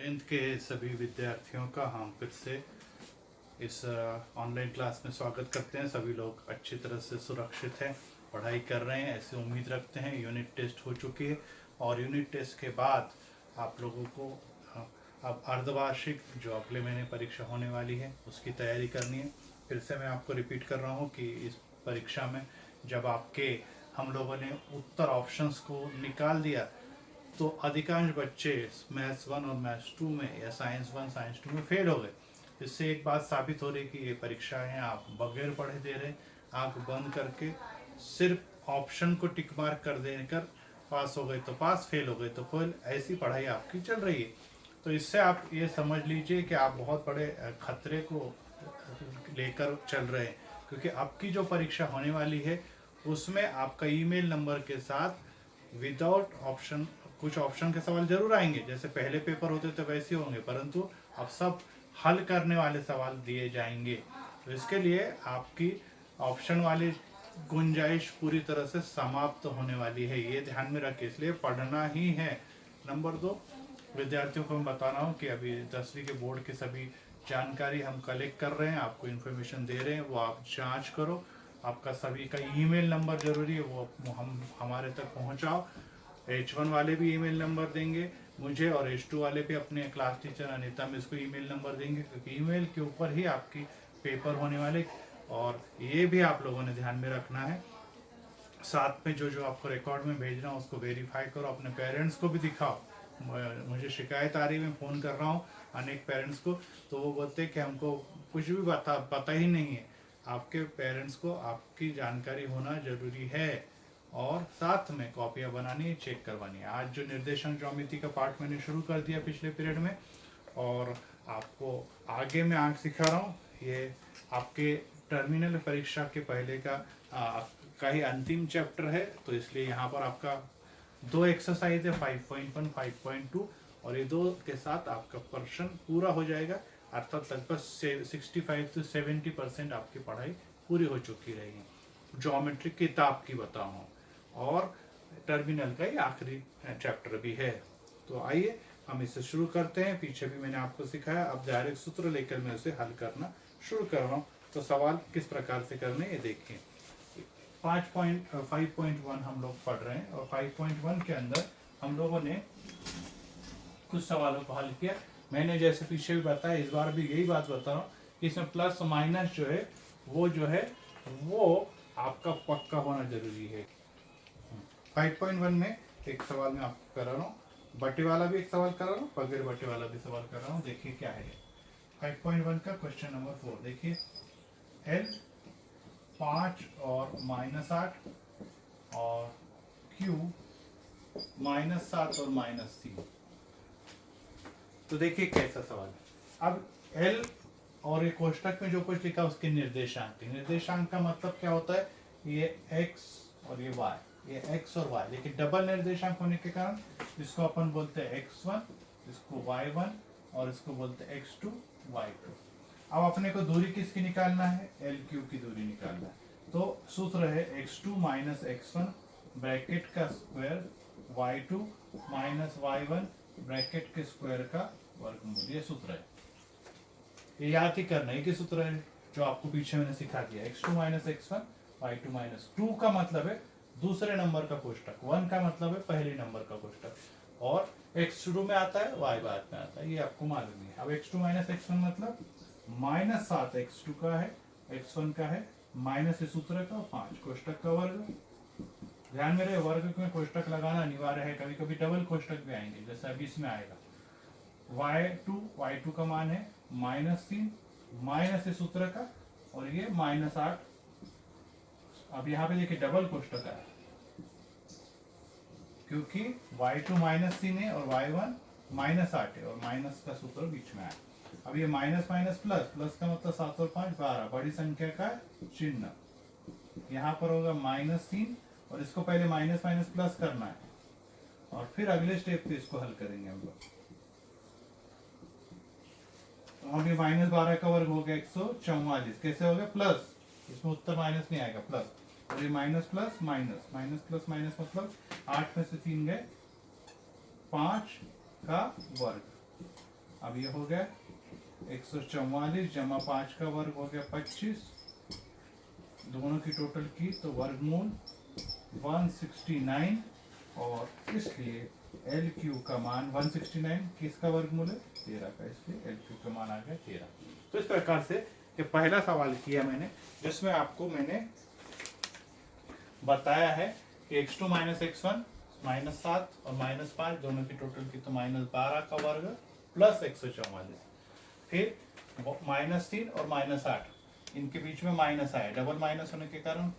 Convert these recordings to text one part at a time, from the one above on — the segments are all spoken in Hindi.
टेंथ के सभी विद्यार्थियों का हम फिर से इस ऑनलाइन क्लास में स्वागत करते हैं। सभी लोग अच्छी तरह से सुरक्षित हैं, पढ़ाई कर रहे हैं, ऐसी उम्मीद रखते हैं। यूनिट टेस्ट हो चुकी है और यूनिट टेस्ट के बाद आप लोगों को अब अर्धवार्षिक जो अगले महीने परीक्षा होने वाली है उसकी तैयारी करनी है। फिर से मैं आपको रिपीट कर रहा हूँ कि इस परीक्षा में जब आपके हम लोगों ने उत्तर ऑप्शंस को निकाल दिया तो अधिकांश बच्चे मैथ्स 1 और मैथ्स 2 में या साइंस 1 साइंस 2 में फेल हो गए। इससे एक बात साबित हो रही कि ये परीक्षाएं आप बगैर पढ़े दे रहे, आंख बंद करके सिर्फ ऑप्शन को टिक मार्क कर देकर पास हो गए तो पास, फेल हो गए तो फेल, ऐसी पढ़ाई आपकी चल रही है। तो इससे आप ये समझ लीजिए कि आप बहुत बड़े खतरे को लेकर चल रहे हैं, क्योंकि आपकी जो परीक्षा होने वाली है उसमें आपका ईमेल नंबर के साथ विदाउट ऑप्शन, कुछ ऑप्शन के सवाल जरूर आएंगे जैसे पहले पेपर होते थे वैसे होंगे, परंतु अब सब हल करने वाले सवाल दिए जाएंगे। तो इसके लिए आपकी ऑप्शन वाली गुंजाइश पूरी तरह से समाप्त होने वाली है, ये ध्यान में रखें। इसलिए पढ़ना ही है। नंबर 2, विद्यार्थियों को मैं बता रहा हूँ कि अभी 10वीं के बोर्ड की सभी जानकारी हम कलेक्ट कर रहे हैं, आपको इन्फॉर्मेशन दे रहे हैं, वो आप जांच करो। आपका सभी का ईमेल नंबर जरूरी है, वो हम हमारे तक पहुंचाओ। H1 वाले भी ईमेल नंबर देंगे मुझे और H2 वाले भी अपने क्लास टीचर अनीता मिस को ईमेल नंबर देंगे, क्योंकि ईमेल के ऊपर ही आपकी पेपर होने वाले। और ये भी आप लोगों ने ध्यान में रखना है, साथ में जो जो आपको रिकॉर्ड में भेजना है उसको वेरीफाई करो, अपने पेरेंट्स को भी दिखाओ। मुझे शिकायत आ रही है, मैं फ़ोन कर रहा हूँ अनेक पेरेंट्स को, तो वो बोलते हैं कि हमको कुछ भी पता ही नहीं है। आपके पेरेंट्स को आपकी जानकारी होना जरूरी है और साथ में कॉपियाँ बनानी है, चेक करवानी है। आज जो निर्देशांक ज्योमेट्री का पार्ट मैंने शुरू कर दिया पिछले पीरियड में, और आपको आगे मैं आज सिखा रहा हूँ। ये आपके टर्मिनल परीक्षा के पहले का ही अंतिम चैप्टर है, तो इसलिए यहाँ पर आपका 2 एक्सरसाइज है, 5.1 5.2, और ये 2 के साथ आपका पर्सन पूरा हो जाएगा। अर्थात लगभग 65 से 70% आपकी पढ़ाई पूरी हो चुकी रहेगी। ज्योमेट्री किताब की बताऊँ और टर्मिनल का ही आखिरी चैप्टर भी है। तो आइए हम इसे शुरू करते हैं। पीछे भी मैंने आपको सिखाया, अब डायरेक्ट सूत्र लेकर मैं उसे हल करना शुरू कर रहा हूँ। तो सवाल किस प्रकार से करने ये देखिए। 5.1 हम लोग पढ़ रहे हैं और 5.1 के अंदर हम लोगों ने कुछ सवालों को हल किया। मैंने जैसे पीछे भी बताया, इस बार भी यही बात बता रहा हूँ कि इसमें प्लस माइनस जो है वो आपका पक्का होना जरूरी है। 5.1 में एक सवाल मैं आपको करा रहा हूँ, बटे वाला भी एक सवाल करा रहा हूँ, बगैर बटे वाला भी सवाल कर रहा हूँ। देखिए क्या है 5.1 का क्वेश्चन नंबर 4। देखिए L 5 और -8 और Q -7 और -3। तो देखिए कैसा सवाल है। अब L और एक कोष्टक में जो कुछ लिखा उसके निर्देशांक, निर्देशांक का मतलब क्या होता है, ये x और ये y, ये x और y, लेकिन डबल निर्देशांक होने के कारण इसको अपन बोलते हैं x1, इसको y1 और इसको बोलते हैं x2 y2। अब अपने को दूरी किसकी निकालना है, LQ की दूरी निकालना है। तो सूत्र है x2 माइनस x1 ब्रैकेट का square y2 minus y1 bracket के स्क्वायर का वर्गमूल, ये सूत्र है। ये याद ही करना है कि सूत्र है जो आपको पीछे मैंने सिखा दिया। x2 minus x1 y2 minus 2 का मतलब है दूसरे नंबर का कोष्टक, 1 का मतलब है पहले नंबर का कोष्टक, और x शुरू में आता है y बाद में आता है, ये आपको मालूम है। अब x2 माइनस x1 मतलब -7 x2 का है, x1 का है, माइनस इस सूत्र का 5 कोष्टक का वर्ग। ध्यान में रहे वर्ग में कोष्टक लगाना अनिवार्य है, कभी कभी डबल कोष्टक भी आएंगे जैसे अभी इसमें आएगा। y2 का मान है -3 माइनस इस सूत्र का, और ये -8। अब यहाँ पे देखिए डबल कोष्टक है क्योंकि y2 -3 है और y1 -8 है और माइनस का सूत्र बीच में आया। अब ये माइनस माइनस प्लस, प्लस का मतलब 7 और 5 12, बड़ी संख्या का चिन्ह यहाँ पर होगा -3, और इसको पहले माइनस माइनस प्लस करना है और फिर अगले स्टेप पे इसको हल करेंगे हम लोग। तो अब ये -12 का वर्ग हो गया 144, कैसे हो गया प्लस, इसमें उत्तर माइनस नहीं आएगा, प्लस, और ये minus plus minus, minus plus minus मतलब 8 में से 3 गए, 5 का वर्ग। अब ये हो गया 144 जमा 5 का वर्ग हो गया 25, दोनों की टोटल की तो वर्गमूल 169, और इसलिए एल क्यू का मान 169 किसका वर्गमूल है 13 का, इसलिए एल क्यू का मान आ गया 13। तो इस प्रकार से ये पहला सवाल किया मैंने, जिसमें आपको मैंने बताया है कि x2 माइनस x1 -7 और -5 दोनों की टोटल की तो -12 का वर्ग प्लस 144, फिर -3 और -8 इनके बीच में माइनस आया, डबल माइनस होने के कारण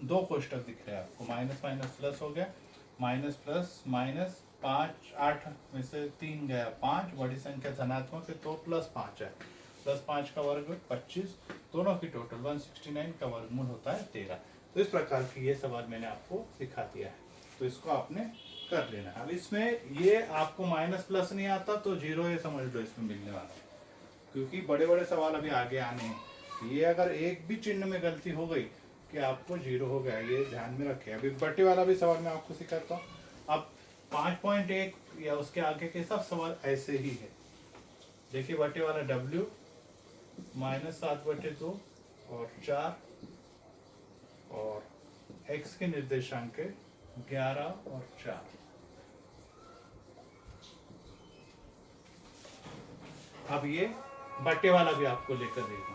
दो कोष्टक दिख रहे हैं आपको, माइनस माइनस प्लस हो गया, माइनस प्लस माइनस 5 8 में से 3 गया 5, बड़ी संख्या धनात्मक है तो +5 है, +5 का वर्ग 25, दोनों की टोटल 169 का वर्गमूल होता है 13। तो इस प्रकार की ये सवाल मैंने आपको सिखा दिया है, तो इसको आपने कर लेना। अब इसमें ये आपको माइनस प्लस नहीं आता तो जीरो ये समझ लो इसमें मिलने वाला है, क्योंकि बड़े बड़े सवाल अभी आगे आने हैं। ये अगर एक भी चिन्ह में गलती हो गई कि आपको जीरो हो गया, ये ध्यान में रखें। अभी बटे वाला भी सवाल मैं आपको सिखाता हूँ। अब 5.1 या उसके आगे के सब सवाल ऐसे ही है। देखिए बटे वाला W -7/2 और 4 और x के निर्देशांक 11 और 4। अब ये बटे वाला भी आपको लेकर देखो,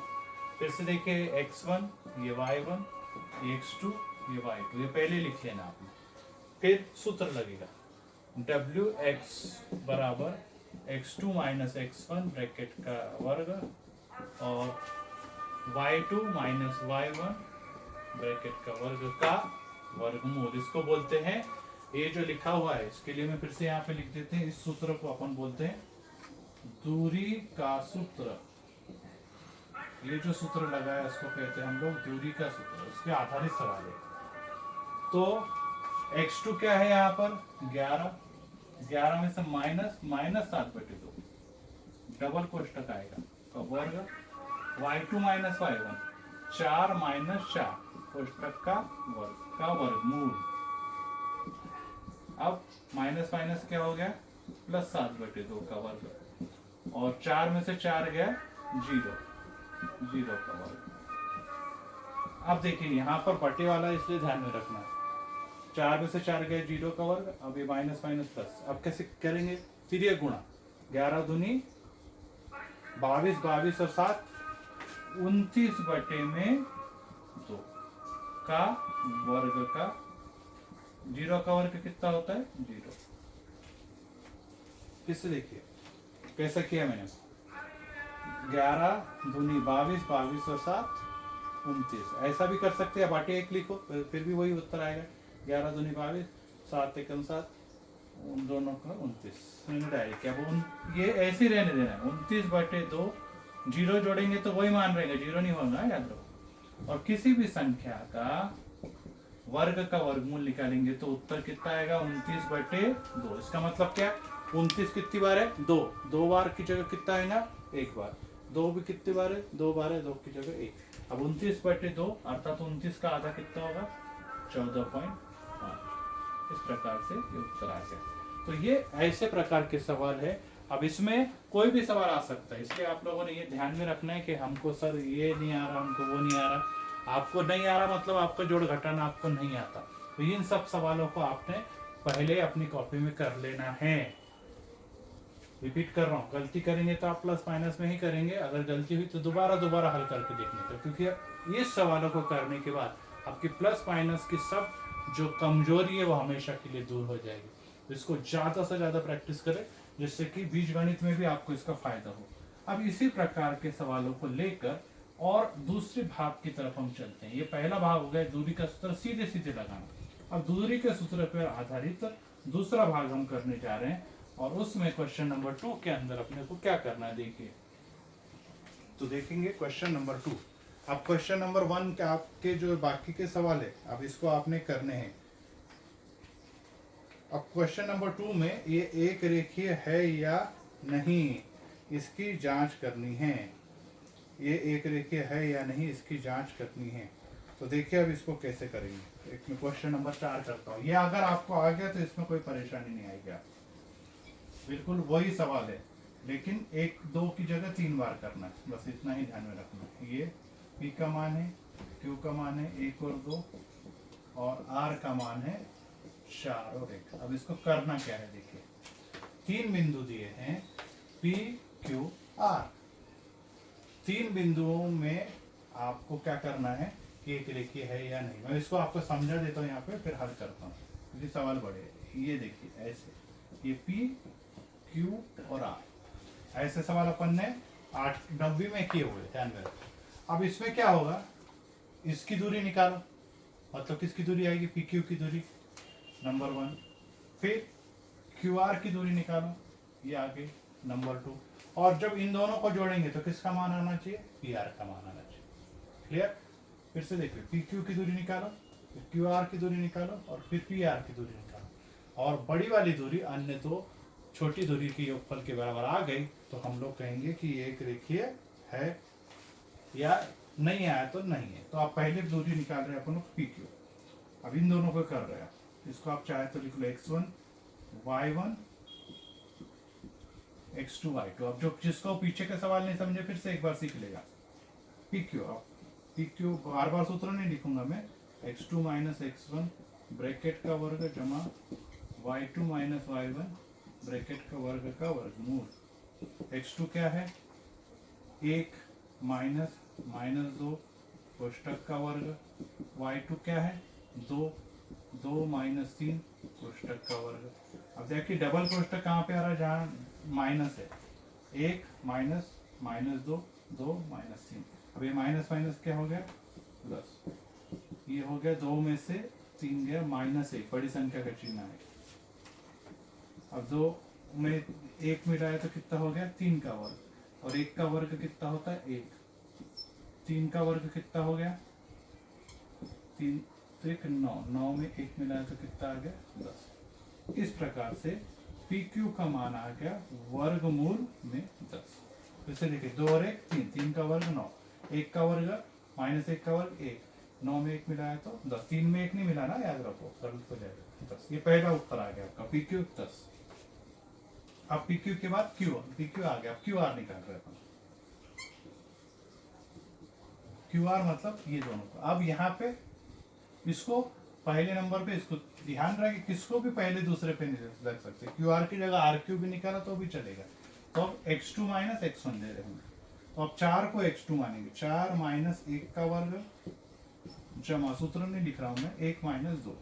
फिर से देखिए x1 ये y1 ये x2 ये y2, ये पहले लिख लेना आपने। फिर सूत्र लगेगा wx बराबर x2 माइनस x1 ब्रैकेट का वर्ग और y2 माइनस y1 ब्रैकेट का वर्ग का वर्गमूल, इसको बोलते हैं। ये जो लिखा हुआ है इसके लिए मैं फिर से यहाँ पे लिख देते हैं, इस सूत्र को अपन बोलते हैं दूरी का सूत्र। ये जो सूत्र लगाया इसको कहते हैं हम लोग दूरी का सूत्र, इसके आधारित सवाल है। तो x2 क्या है यहाँ पर 11 में से -7/2 डबल कोष्टक आएगा का वर्ग, y2 माइनस y1 4 - 4 कोष्टक का वर्गमूल। अब माइनस माइनस क्या हो गया +7/2 का वर्ग और 4 में से 4 गया 0 का वर्ग। अब देखिए यहाँ पर बटे वाला इसलिए ध्यान में रखना, 4 में से 4 गए 0 का वर्ग, अब ये माइनस माइनस प्लस। अब कैसे करेंगे, फिर ये गुणा 11 दूनी 22, 22 और 7 29/2 का वर्ग का 0 का वर्ग कितना होता है 0। किससे देखिए कैसा किया मैंने, 11 दूनी 22, 22 और 7 29। ऐसा भी कर सकते हैं, बाटे 1 लिखो फिर भी वही उत्तर आएगा, 11 दूनी 22, 7 एकम 7, उन दोनों का 29 डायरेक्ट। अब ये ऐसे रहने देना है 29/2, 0 जोड़ेंगे तो वही मान रहेगा, 0 नहीं होगा, याद रखो। और किसी भी संख्या का वर्ग का वर्गमूल निकालेंगे तो उत्तर कितना आएगा 29/2। इसका मतलब क्या, 29 कितनी बार है 2 बार की जगह कितना आएगा 1 बार, 2 भी कितनी बार है 2 बार है, 2 की जगह 1। अब 29/2 अर्थात 29 का आधा कितना होगा 14.5। इस प्रकार से ये उत्तर आ गया। तो ये ऐसे प्रकार के सवाल है। अब इसमें कोई भी सवाल आ सकता है, इसलिए आप लोगों ने ये ध्यान में रखना है कि हमको सर ये नहीं आ रहा, हमको वो नहीं आ रहा। आपको नहीं आ रहा मतलब आपका जोड़ घटाना आपको नहीं आता, तो इन सब सवालों को आपने पहले अपनी कॉपी में कर लेना है। रिपीट कर रहा हूँ, गलती करेंगे तो आप प्लस माइनस में ही करेंगे, अगर गलती हुई तो दोबारा हल करके देखने का, क्योंकि ये सवालों को करने के बाद आपकी प्लस माइनस की सब जो कमजोरी है वो हमेशा के लिए दूर हो जाएगी। तो इसको ज्यादा से ज्यादा प्रैक्टिस करें, जिससे कि बीजगणित में भी आपको इसका फायदा हो। अब इसी प्रकार के सवालों को लेकर और दूसरे भाग की तरफ हम चलते हैं। ये पहला भाग हो गया दूरी का सूत्र सीधे सीधे लगाना। अब दूरी के सूत्र पर आधारित दूसरा भाग हम करने जा रहे हैं, और उसमें क्वेश्चन नंबर 2 के अंदर अपने को क्या करना है देखिए। तो देखेंगे क्वेश्चन नंबर 2। अब क्वेश्चन नंबर 1 के आपके जो बाकी के सवाल है अब इसको आपने करने हैं। अब क्वेश्चन नंबर 2 में ये एक रेखीय है या नहीं इसकी जांच करनी है। ये एक रेखीय है या नहीं इसकी जांच करनी है। तो देखिए अब इसको कैसे करेंगे। एक मैं क्वेश्चन नंबर 4 करता हूँ। ये अगर आपको आ गया तो इसमें कोई परेशानी नहीं आएगी। बिल्कुल वही सवाल है, लेकिन एक दो की जगह 3 बार करना है, बस इतना ही ध्यान में रखना है। ये P का मान है, Q का मान है 1 और 2, और R का मान है 4 और 1। अब इसको करना क्या है, देखिए 3 बिंदु दिए हैं P, Q, R। 3 बिंदुओं में आपको क्या करना है कि एक रेखीय है या नहीं। मैं इसको आपको समझा देता हूँ यहाँ पे, फिर हल करता हूँ क्योंकि सवाल बड़े हैं। ये देखिए ऐसे, ये P, Q और R, ऐसे सवाल अपन ने 8 में किए हुए, ध्यान में रखो। अब इसमें क्या होगा, इसकी दूरी निकालो, मतलब किसकी दूरी आएगी, पी क्यू की दूरी, नंबर 1। फिर क्यू आर की दूरी निकालो, ये आ गई नंबर 2। और जब इन दोनों को जोड़ेंगे तो किसका मान आना चाहिए, पी आर का मान आना चाहिए। क्लियर। फिर से देखिए, पी क्यू की दूरी निकालो, फिर क्यू आर की दूरी निकालो, और फिर पी आर की दूरी निकालो। और बड़ी वाली दूरी अन्य दो छोटी दूरी की योगफल के बराबर आ गई तो हम लोग कहेंगे कि ये एक रेखीय है, या नहीं आया तो नहीं है। तो आप पहले दूरी निकाल रहे हैं अपन लोग पी क्यू। अब इन दोनों को कर रहे हैं, इसको आप चाहे तो लिख लो x1 y1 x2 y2। अब जो जिसको पीछे का सवाल नहीं समझे फिर से एक बार सीख लेगा। पी क्यू, अब पी क्यू बार बार सूत्र नहीं लिखूंगा मैं, x2 माइनस x1 ब्रैकेट का वर्ग जमा y2 माइनस y1 ब्रैकेट का वर्गमूल। x2 क्या है, 1 माइनस माइनस 2 कोष्टक का वर्ग, y2 क्या है 2, 2 माइनस 3 कोष्टक का वर्ग। अब देखिए डबल कोष्टक कहाँ पे आ रहा है, जहाँ माइनस है, 1 माइनस माइनस 2, 2 माइनस 3। अब ये माइनस माइनस क्या हो गया प्लस, ये हो गया 2 में से 3 गया -1, बड़ी संख्या का चिन्ह है। अब 2 में 1 मिलाया तो कितना हो गया 3 का वर्ग, और 1 का वर्ग कितना होता है 1, 3 का वर्ग कितना हो गया 3 तो 1 9, 9 में 1 मिलाया तो कितना आ गया 10। इस प्रकार से पी क्यू का मान आ गया वर्गमूल में 10। फिर से देखिए 2 और 1 3, 3 का वर्ग 9, 1 का वर्ग -1 का वर्ग 1, 9 में 1 मिलाया तो 10, 3 में 1 नहीं मिला ना, याद रखो सरल हो जाएगा 10। ये पहला उत्तर आ गया आपका पी क्यू 10। अब पी क्यू के बाद क्यू, पी क्यू आ गया, अब क्यू आर निकाल रहे हैं। क्यू आर मतलब ये दोनों को। अब यहाँ पे इसको पहले नंबर पे, इसको ध्यान रहे कि किसको भी पहले दूसरे पे नहीं रख सकते। क्यू आर की जगह आर क्यू भी निकाला तो भी चलेगा। तो अब x2 माइनस x1 दे रहे हैं, तो अब 4 को x2 मानेंगे, 4 माइनस 1 का वर्ग जमा, सूत्र नहीं लिख रहा हूं मैं, 1 माइनस 2,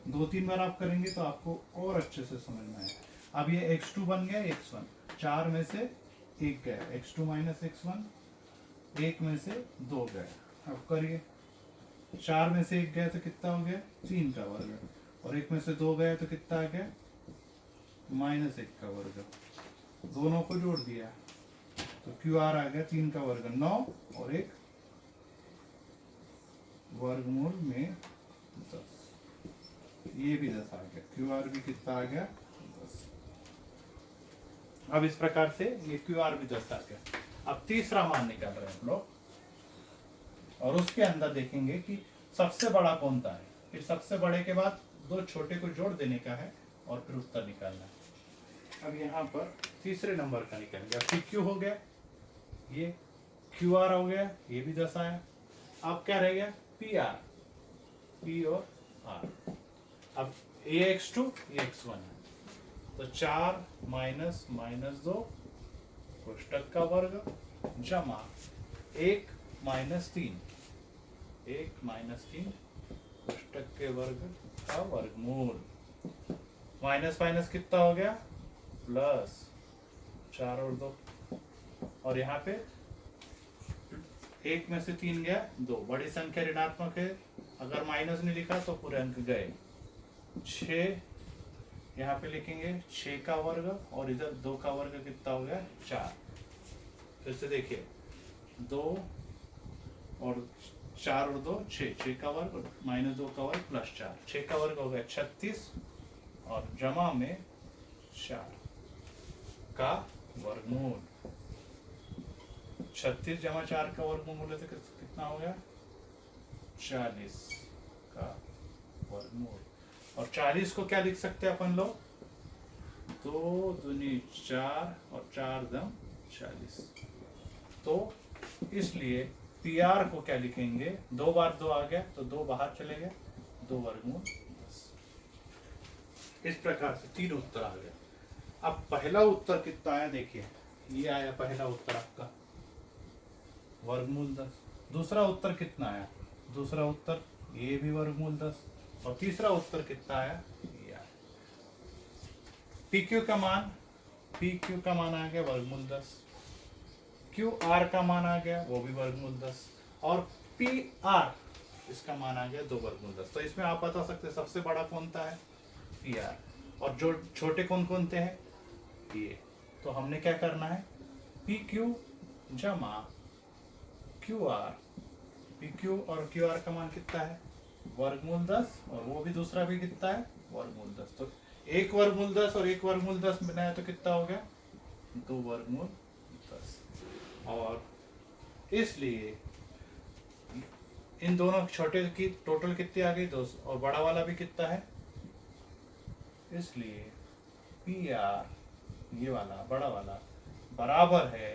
2-3 बार आप करेंगे तो आपको और अच्छे से समझ में आएगा। अब ये x2 बन गया x1, 4 में से 1 गया, x2 माइनस x1, 1 में से 2 गया। अब करिए, 4 में से 1 गया तो कितना हो गया 3 का वर्ग, और 1 में से 2 गया तो कितना आ गया -1 का वर्ग। दोनों को जोड़ दिया तो क्यू आर आ गया 3 का वर्ग 9 और 1 वर्गमूल में 10। ये भी 10 आ गया, क्यू आर भी कितना आ गया 10। अब इस प्रकार से ये क्यू आर भी 10 आ गया। अब तीसरा मान निकाल रहे हैं हम लोग, और उसके अंदर देखेंगे कि सबसे बड़ा कौन सा है। फिर सबसे बड़े के बाद 2 छोटे को जोड़ देने का है और फिर उत्तर निकालना है। अब यहाँ पर तीसरे नंबर का निकालेंगे। अब पी क्यू हो गया, ये क्यू आर हो गया, ये भी 10 आया। अब क्या रह गया पी आर, पी और आर। अब ये x2 ये x1 है, तो 4 माइनस -2 कोष्टक का वर्ग जमा 1 माइनस 3, 1 माइनस 3 कोष्टक के वर्ग का वर्गमूल। माइनस माइनस कितना हो गया प्लस, 4 और 2, और यहाँ पे 1 में से 3 गया 2, बड़ी संख्या ऋणात्मक है, अगर माइनस नहीं लिखा तो पूरे अंक गए। 6 यहाँ पे लिखेंगे 6 का वर्ग, और इधर 2 का वर्ग कितना हो गया 4। फिर से देखिए 2 और 4 और 2 6, 6 का वर्ग -2 का वर्ग प्लस 4, 6 का वर्ग हो गया 36, और जमा में 4 का वर्गमूल। 36 जमा 4 का वर्गमूल है तो कितना हो गया 40 का वर्गमूल। और 40 को क्या लिख सकते हैं अपन लोग, 2 दूनी 4 और 4 दम 40। तो इसलिए पी आर को क्या लिखेंगे, 2 बार 2 आ गया तो 2 बाहर चले गए, 2 वर्गमूल 10। इस प्रकार से 3 उत्तर आ गया। अब पहला उत्तर कितना आया देखिए, ये आया पहला उत्तर आपका वर्गमूल 10। दूसरा उत्तर कितना आया, दूसरा उत्तर ये भी वर्गमूल 10। और तीसरा उत्तर कितना आया, ये आया। पी क्यू का मान, पी क्यू का मान आ गया वर्गमूल 10। क्यू आर का मान आ गया वो भी वर्गमूल 10। और पी आर इसका मान आ गया 2 वर्गमूल 10। तो इसमें आप बता सकते हैं सबसे बड़ा कौन सा है, पी आर, और जो छोटे कौन कौन से हैं, ये। तो हमने क्या करना है, पी क्यू जमा क्यू आर, पी क्यू और क्यू आर का मान कितना है, वर्गमूल 10, और वो भी दूसरा भी कितना है, वर्गमूल 10। तो 1 वर्गमूल 10 और 1 वर्गमूल 10 बनाया तो कितना हो गया, 2 वर्गमूल 10। और इसलिए इन दोनों छोटे की टोटल कितनी आ गई, 2, और बड़ा वाला भी कितना है, इसलिए पी आर ये वाला बड़ा वाला बराबर है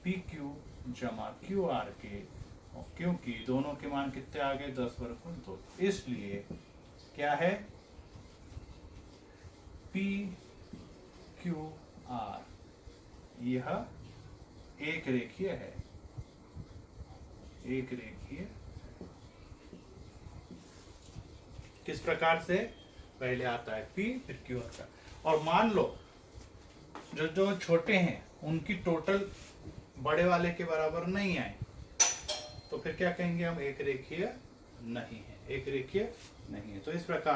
पी क्यू जमा क्यू आर के, क्योंकि दोनों के मान कितने आ गए, 10 वर्गमूल 2। इसलिए क्या है, पी क्यू आर यह एक रेखीय है, एक रेखीय। किस प्रकार से, पहले आता है पी फिर क्यू आता है। और मान लो जो जो छोटे हैं उनकी टोटल बड़े वाले के बराबर नहीं आए, तो फिर क्या कहेंगे हम, एक रेखीय नहीं है, एक रेखीय नहीं है। तो इस प्रकार